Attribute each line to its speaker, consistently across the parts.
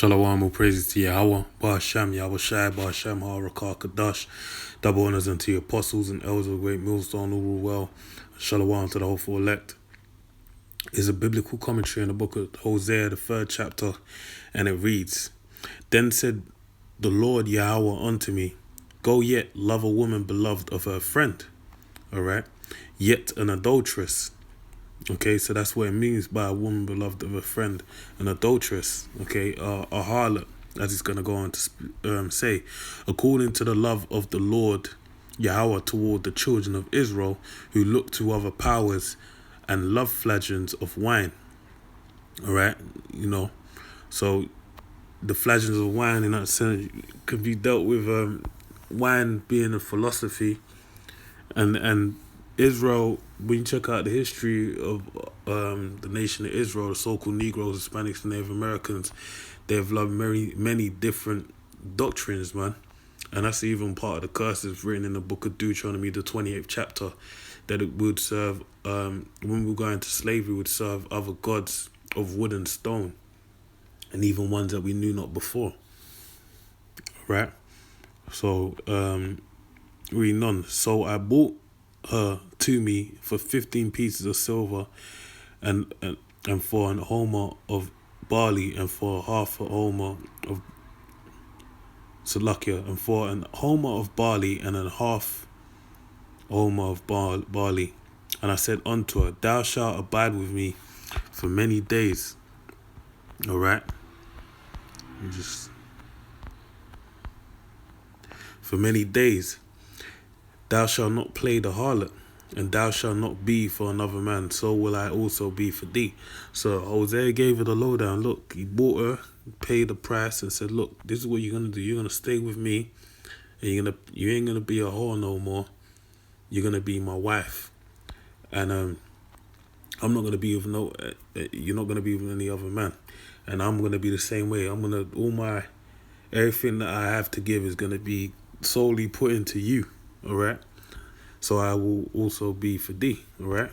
Speaker 1: Shalom, all praises to Yahweh, Ba'ashem, Yahweh Shai, Ba'ashem, Ha'arakah, Kadash, double honors unto the apostles and elders of the great millstone, all rule well. Shalom to the hopeful elect. Is a biblical commentary in the book of Hosea, the 3rd chapter, and it reads, Then said the Lord Yahweh unto me, Go yet, love a woman beloved of her friend. Alright? Yet an adulteress. Okay, so that's what it means by a woman beloved of a friend, an adulteress, okay, a harlot, as it's going to go on to say, according to the love of the Lord Yahweh toward the children of Israel, who look to other powers and love flagons of wine. All right, so the flagons of wine in that sense could be dealt with wine being a philosophy, and Israel, when you check out the history of the nation of Israel, the so-called Negroes, Hispanics, and Native Americans, they've loved many different doctrines, man. And that's even part of the curses written in the book of Deuteronomy, the 28th chapter, that it would serve, when we go into slavery, would serve other gods of wood and stone, and even ones that we knew not before. Right? So, reading on. So I bought her to me for 15 pieces of silver and for an homer of barley and for half a homer of Salakia and for an homer of barley and a half homer of barley. And I said unto her, Thou shalt abide with me for many days. Alright? For many days. Thou shalt not play the harlot, and thou shalt not be for another man, so will I also be for thee. So Hosea gave her the lowdown. Look, he bought her, paid the price, and said, look, this is what you're going to do. You're going to stay with me, and you ain't going to be a whore no more. You're going to be my wife. And I'm not going to be with you're not going to be with any other man. And I'm going to be the same way. Everything that I have to give is going to be solely put into you. All right, so I will also be for thee. All right,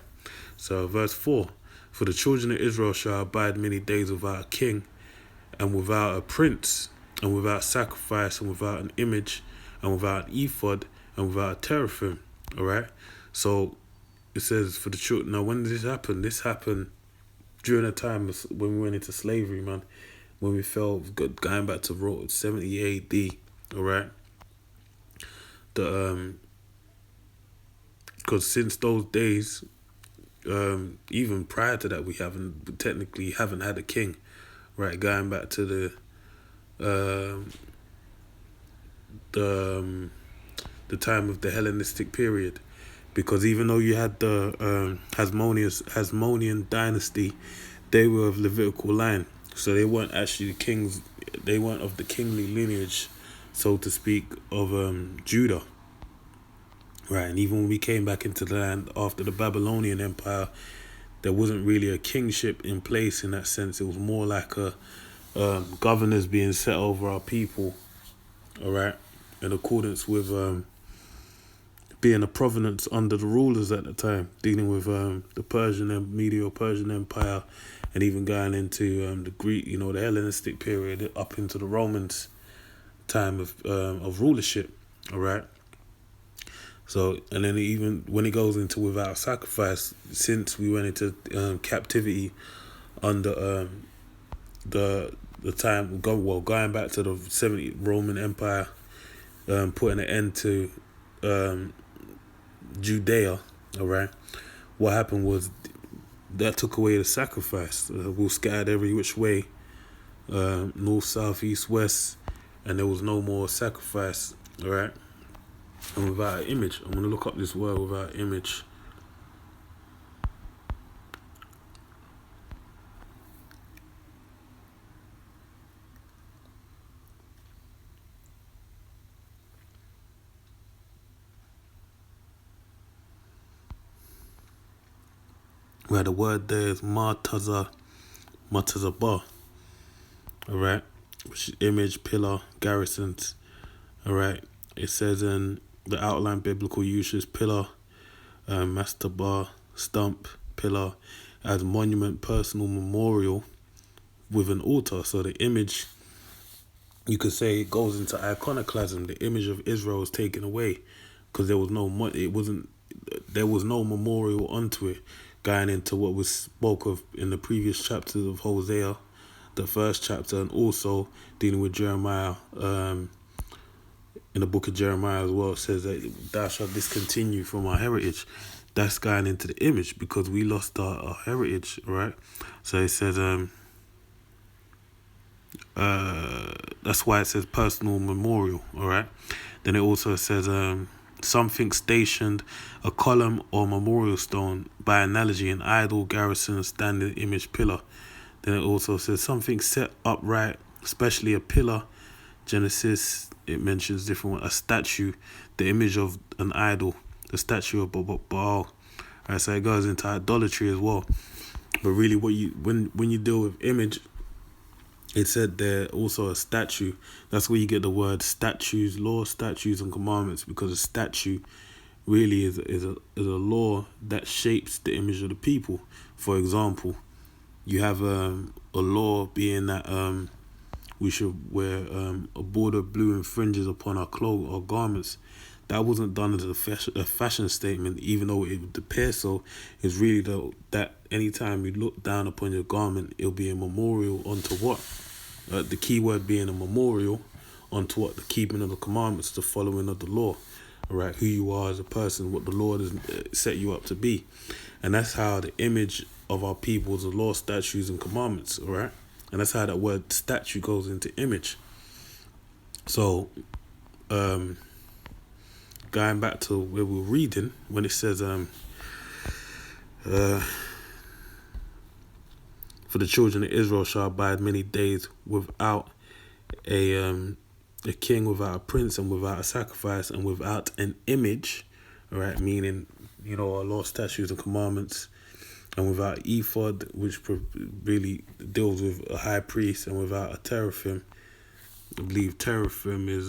Speaker 1: so verse 4, for the children of Israel shall abide many days without a king, and without a prince, and without sacrifice, and without an image, and without an ephod, and without a teraphim. All right, so it says for the children. Now, when did this happen? This happened during a time when we went into slavery, man. When we fell, going back to 70 A.D. All right. Because since those days, even prior to that, we technically haven't had a king, right? Going back to the time of the Hellenistic period, because even though you had the Hasmonean dynasty, they were of Levitical line, so they weren't actually kings. They weren't of the kingly lineage, so to speak, of Judah. Right, and even when we came back into the land after the Babylonian Empire, there wasn't really a kingship in place in that sense. It was more like a governors being set over our people, all right, in accordance with being a provenance under the rulers at the time, dealing with the Persian and Medo-Persian Empire, and even going into the Greek, the Hellenistic period, up into the Romans time of rulership, all right. So, and then even when it goes into without sacrifice, since we went into captivity under the time, going back to the 70 Roman Empire, putting an end to Judea, all right, what happened was that took away the sacrifice. We were scattered every which way, north, south, east, west, and there was no more sacrifice, all right. And without an image, I'm going to look up this word without image. Where the word there is matazabah, alright, which is image, pillar, garrisons, alright. It says in the outline biblical uses pillar, mastaba, stump, pillar, as monument, personal memorial with an altar. So the image you could say it goes into iconoclasm. The image of Israel was taken away because there was no it wasn't there was no memorial unto it, going into what was spoke of in the previous chapters of Hosea, the first chapter, and also dealing with Jeremiah. In the book of Jeremiah as well, it says that thou shalt discontinue from our heritage. That's going into the image because we lost our heritage, right? So it says, that's why it says personal memorial, all right? Then it also says, something stationed, a column or memorial stone, by analogy, an idol, garrison, standing image, pillar. Then it also says something set upright, especially a pillar. Genesis, it mentions different one, a statue, the image of an idol, the statue of Baal. Right, so it goes into idolatry as well. But really, what you when you deal with image, it said there also a statue. That's where you get the word statutes, laws, statutes, and commandments, because a statue really is a law that shapes the image of the people. For example, you have a law being that we should wear a border blue and fringes upon our clothes or garments. That wasn't done as a fashion statement, even though it would appear so. It's really that anytime you look down upon your garment, it'll be a memorial unto what? The key word being a memorial unto what? The keeping of the commandments, the following of the law. All right, who you are as a person, what the Lord has set you up to be. And that's how the image of our people is the law, statutes, and commandments, all right? And that's how that word statue goes into image. So, going back to where we were reading, when it says, for the children of Israel shall abide many days without a king, without a prince, and without a sacrifice, and without an image, all right, meaning, our law, statutes, and commandments, and without ephod, which really deals with a high priest, and without a teraphim. I believe teraphim is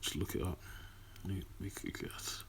Speaker 1: just look it up. Let me guess.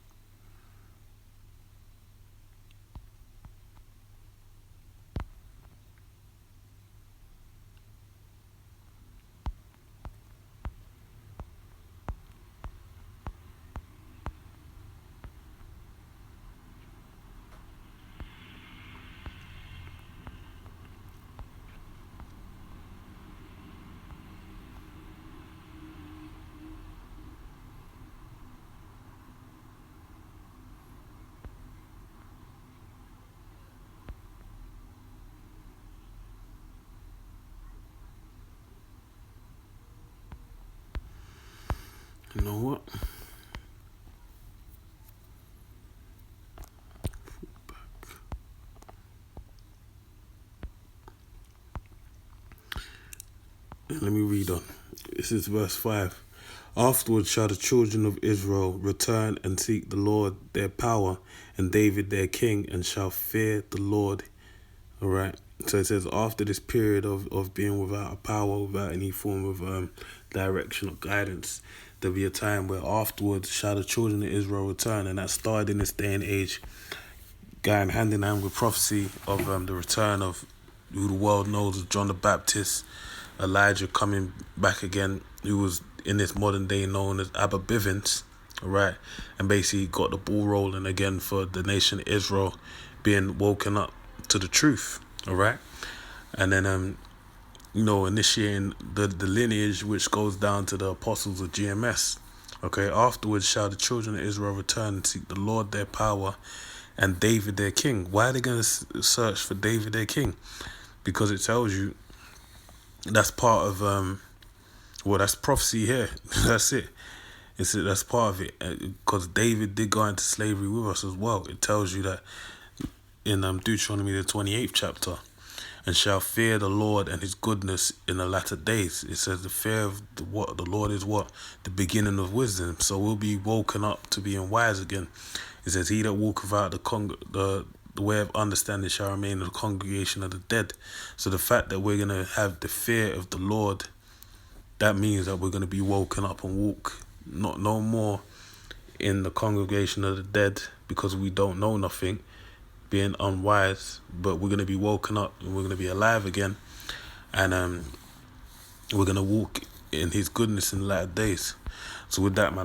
Speaker 1: You know what? Let me read on. This is verse 5. Afterwards shall the children of Israel return and seek the Lord their power, and David their king, and shall fear the Lord. All right. So it says after this period of being without a power, without any form of direction or guidance, there'll be a time where afterwards shall the children of Israel return, and that started in this day and age, going hand in hand with prophecy of the return of who the world knows as John the Baptist, Elijah coming back again, who was in this modern day known as Abba Bivens, all right, and basically got the ball rolling again for the nation of Israel being woken up to the truth, all right, and then initiating the lineage which goes down to the apostles of GMS. Okay, afterwards shall the children of Israel return and seek the Lord their power, and David their king. Why are they going to search for David their king? Because it tells you that's part of that's prophecy here. That's it. That's part of it, because David did go into slavery with us as well. It tells you that in Deuteronomy the 28th chapter, and shall fear the Lord and his goodness in the latter days. It says the fear of the Lord is what? The beginning of wisdom. So we'll be woken up to being wise again. It says he that walketh out the way of understanding shall remain in the congregation of the dead. So the fact that we're going to have the fear of the Lord, that means that we're going to be woken up and walk no more in the congregation of the dead because we don't know nothing. being unwise, but we're going to be woken up and we're going to be alive again. And we're going to walk in his goodness in latter days. So with that, man,